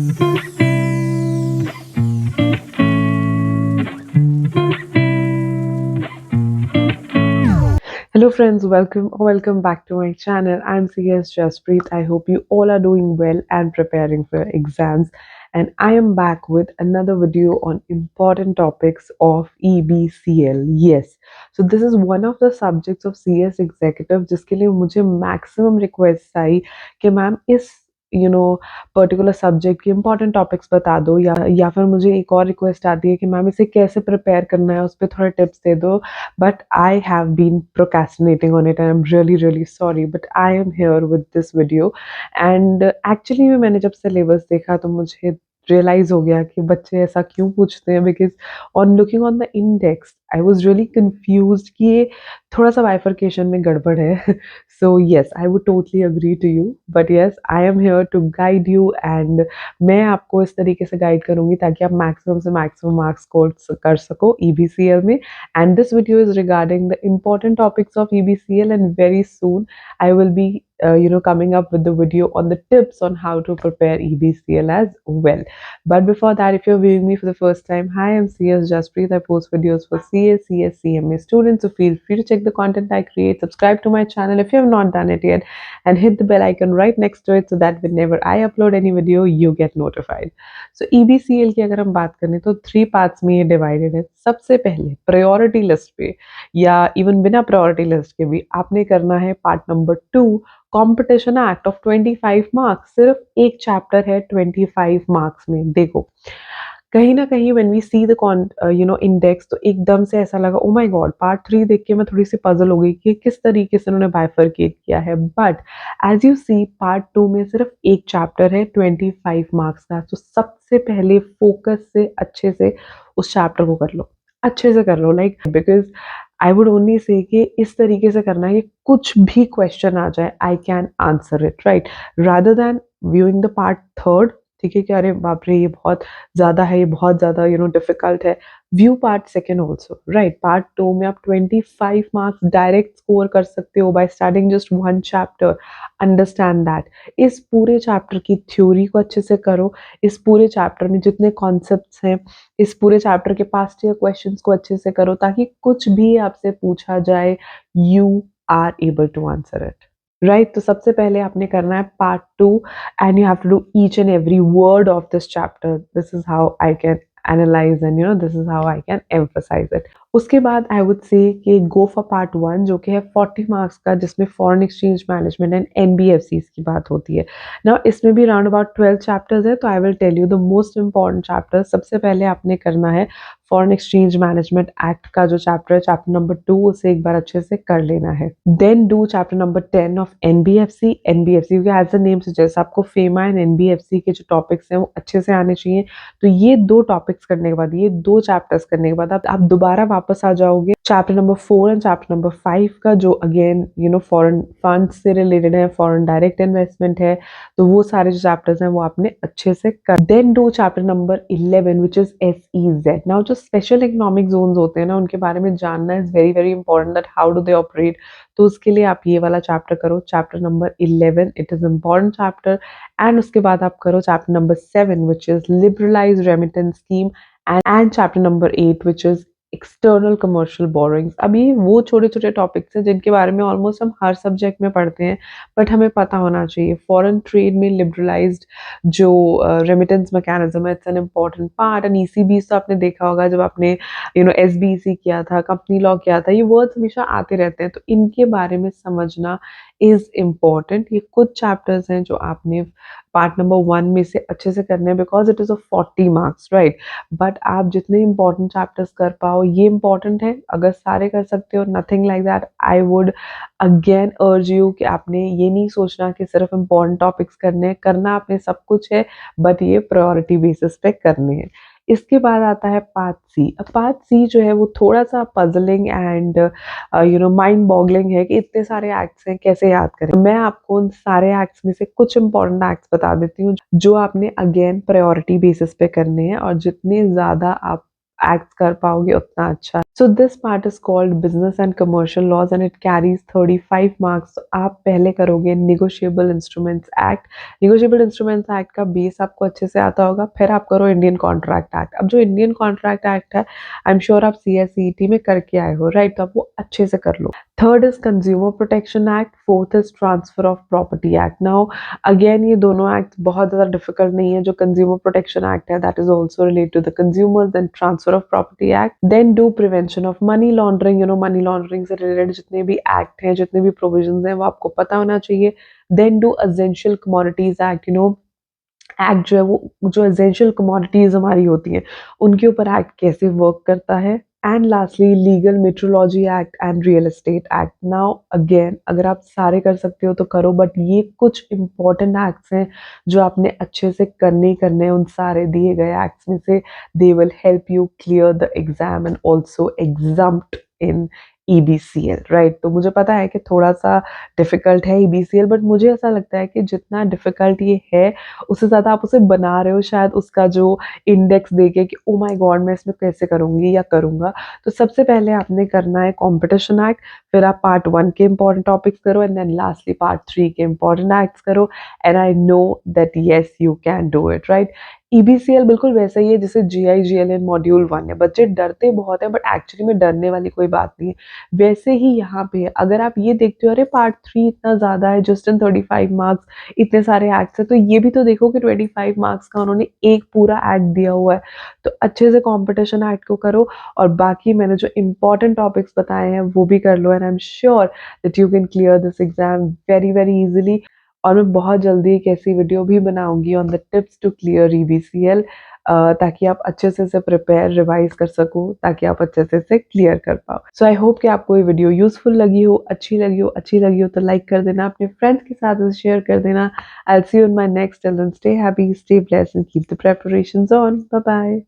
Hello friends, welcome back to my channel. I'm CS Jaspreet. I hope you all are doing well and preparing for your exams. And I am back with another video on important topics of EBCL. Yes, so this is one of the subjects of CS Executive जिसके लिए मुझे maximum requests आई कि ma'am इस particular subject के important topics बता दो या फिर मुझे एक और रिक्वेस्ट आती है कि मैम इसे कैसे प्रिपेयर करना है उस पर थोड़ा टिप्स दे दो. But I have been procrastinating on it and I'm really sorry, but I am here with this video. And actually में मैंने जब syllabus देखा तो मुझे realize हो गया कि बच्चे ऐसा क्यों पूछते हैं, because on looking on the index I was really confused कि ये थोड़ा सा bifurcation में गड़बड़ है. So yes, I would totally agree to you, but yes, I am here to guide you and मैं आपको इस तरीके से गाइड करूंगी ताकि आप मैक्सिमम से मैक्सिमम मार्क्स स्कोर कर सको EBCL में. And this video is regarding the important topics of EBCL, and very soon I will be coming up with the video on the tips on how to prepare EBCL as well. But before that, if you're viewing me for the first time, hi, I'm CS Jaspreet. I post videos for CS, CMA students, so feel free to check the content I create. Subscribe to my channel if you have not done it yet, and hit the bell icon right next to it so that whenever I upload any video, you get notified. So EBCL की अगर हम बात करें तो 3 parts में ये divided है. सबसे पहले प्रायोरिटी लिस्ट पे या इवन बिना प्रायोरिटी लिस्ट के भी आपने करना है part number 2, competition act of 25 marks. सिर्फ एक चैप्टर है 25 मार्क्स में. देखो, कहीं ना कहीं when we see the index तो एकदम से ऐसा लगा ओ माय गॉड, पार्ट 3 देख के मैं थोड़ी सी पजल हो गई कि किस तरीके से उन्होंने बाइफरकेट किया है. But as you see part 2 में सिर्फ एक चैप्टर है 25 मार्क्स का. तो सबसे पहले फोकस से अच्छे से उस चैप्टर को कर लो, अच्छे से कर लो. Like because I would only say कि इस तरीके से करना है कि कुछ भी क्वेश्चन आ जाए I can answer it, right, rather than viewing the part 3. ठीक है कि अरे बाप रे ये बहुत ज़्यादा है, ये बहुत ज़्यादा डिफिकल्ट है. View part second also, right. Part 2 में आप 25 मार्क्स डायरेक्ट स्कोर कर सकते हो bye starting just one chapter. Understand that. इस पूरे चैप्टर की थ्योरी को अच्छे से करो. इस पूरे चैप्टर में जितने कॉन्सेप्ट्स हैं, इस पूरे चैप्टर के पास्ट ईयर क्वेश्चंस को अच्छे से करो ताकि कुछ भी आपसे पूछा जाए you are able to answer it, right. तो सबसे पहले आपने करना है part 2 and you have to do each and every word of this chapter. This is how I can analyze and this is how I can emphasize it. उसके बाद I would say कि go for part 1 जो कि है 40 marks का, जिसमें foreign exchange management and NBFCs की बात होती है ना. इसमें भी राउंड अबाउट 12 चैप्टर्स है. तो I will tell you the most important chapter. सबसे पहले आपने करना है फॉरेन एक्सचेंज मैनेजमेंट एक्ट का जो चैप्टर है, चैप्टर नंबर 2, उसे एक बार अच्छे से कर लेना है. Then do chapter number 10 of NBFC. As the name suggest आपको फेमा एंड NBFC के जो टॉपिक्स हैं वो अच्छे से आने चाहिए. तो ये 2 टॉपिक्स करने के बाद, ये 2 चैप्टर्स करने के बाद आप दोबारा वापस आ जाओगे chapter number 4 and chapter number 5 का, जो अगेन फॉरेन फंड्स से रिलेटेड है, फॉरेन डायरेक्ट इन्वेस्टमेंट है. तो वो सारे जो चैप्टर्स हैं वो आपने अच्छे से कर. Then do chapter number 11 which is SEZ. Now जो स्पेशल इकोनॉमिक जोन्स होते हैं ना, उनके बारे में जानना is very important, that how do they operate. तो उसके लिए आप ये वाला चैप्टर करो, chapter number 11. It is important chapter. And उसके बाद आप करो chapter number 7 which is liberalise remittance scheme and chapter number 8 which is external commercial borrowings. अभी वो छोटे छोटे टॉपिक्स हैं जिनके बारे में ऑलमोस्ट हम हर सब्जेक्ट में पढ़ते हैं, बट हमें पता होना चाहिए. फॉरेन ट्रेड में लिबरलाइज्ड जो रेमिटेंस मैकेनिज्म है, it's an important part. And ECB तो आपने देखा होगा जब आपने SBEC किया था, कंपनी लॉ किया था, ये वर्ड्स हमेशा आते रहते हैं. तो इनके बारे में समझना इज इम्पॉर्टेंट. ये कुछ चैप्टर्स हैं जो आपने पार्ट नंबर 1 में से अच्छे से करने हैं because it is of 40 marks, right. But आप जितने इंपॉर्टेंट चैप्टर्स कर पाओ ये इंपॉर्टेंट है. अगर सारे कर सकते हो, nothing like that, I would again urge you कि आपने ये नहीं सोचना कि सिर्फ इंपॉर्टेंट टॉपिक्स करने हैं. करना आपने सब कुछ है, बट ये प्रायोरिटी बेसिस पे करने हैं. इसके बाद आता है पार्ट सी. पार्ट सी जो है वो थोड़ा सा पजलिंग एंड माइंड बॉगलिंग है कि इतने सारे एक्ट्स हैं, कैसे याद करें. मैं आपको उन सारे एक्ट्स में से कुछ इंपॉर्टेंट एक्ट्स बता देती हूँ जो आपने अगेन प्रायोरिटी बेसिस पे करने हैं, और जितने ज़्यादा आप एक्ट्स कर पाओगे उतना अच्छा. So this part is called business and commercial laws and it carries 35 marks. तो आप पहले करोगे negotiable instruments act. Negotiable instruments act का बेस आपको अच्छे से आता होगा, फिर आप करो इंडियन कॉन्ट्रैक्ट एक्ट। अब जो इंडियन कॉन्ट्रैक्ट एक्ट है, आई एम श्योर आप CSET में करके आए हो, राइट? तो आप वो अच्छे से कर लो। Third is consumer protection act, fourth is transfer of property act. Now again ये दोनों एक्ट बहुत ज़्यादा डिफिकल्ट नहीं है। जो कंज्यूमर प्रोटेक्शन एक्ट है, that is also related to the consumers, then transfer of property act, then do prevention of money laundering. Money laundering से related जितने भी एक्ट हैं, जितने भी प्रोविजंस हैं, वो आपको पता होना चाहिए। Then do essential commodities act. Act जो है वो जो एसेंशियल कमोडिटीज हमारी होती हैं, उनके ऊपर एक्ट कैसे वर्क करता है। And lastly legal metrology act and real estate act. Now again अगर आप सारे कर सकते हो तो करो, बट ये कुछ इंपॉर्टेंट एक्ट्स हैं जो आपने अच्छे से करने ही करने हैं। उन सारे दिए गए एक्ट्स में से they will help you clear the exam and also exempt in EBCL, right? तो मुझे पता है कि थोड़ा सा डिफिकल्ट है EBCL, बट मुझे ऐसा लगता है कि जितना डिफिकल्ट ये है, उससे ज़्यादा आप उसे बना रहे हो शायद उसका जो इंडेक्स देके कि ओ माय गॉड मैं इसमें कैसे करूँगी या करूँगा। तो सबसे पहले आपने करना है कॉम्पिटिशन एक्ट, फिर आप पार्ट 1 के इंपॉर्टेंट टॉपिक्स करो एंड देन लास्टली पार्ट 3 के इंपॉर्टेंट एक्ट्स करो। And I know that yes you can do it, right? EBCL बिल्कुल वैसा ही है जैसे GI GLN मॉड्यूल 1 है। बच्चे डरते बहुत है, बट एक्चुअली में डरने वाली कोई बात नहीं है। वैसे ही यहाँ पे अगर आप ये देखते हो अरे पार्ट 3 इतना ज़्यादा है, जस्ट इन 35 मार्क्स, इतने सारे एक्ट्स हैं, तो ये भी तो देखो कि 25 मार्क्स का उन्होंने एक पूरा एक्ट दिया हुआ है। तो अच्छे से कंपटीशन एक्ट को करो और बाकी मैंने जो इंपॉर्टेंट टॉपिक्स बताए हैं वो भी कर लो, and I am sure that you can clear this exam very very easily. और मैं बहुत जल्दी एक ऐसी वीडियो भी बनाऊंगी on the tips to clear EBCL, ताकि आप अच्छे से इसे प्रिपेयर रिवाइज कर सको, ताकि आप अच्छे से इसे क्लियर कर पाओ। सो आई होप कि आपको ये वीडियो यूजफुल लगी हो, अच्छी लगी हो तो लाइक कर देना, अपने फ्रेंड्स के साथ इसे शेयर कर देना। I will see you in my next, till then stay happy, stay blessed and keep the preparations on. Bye bye.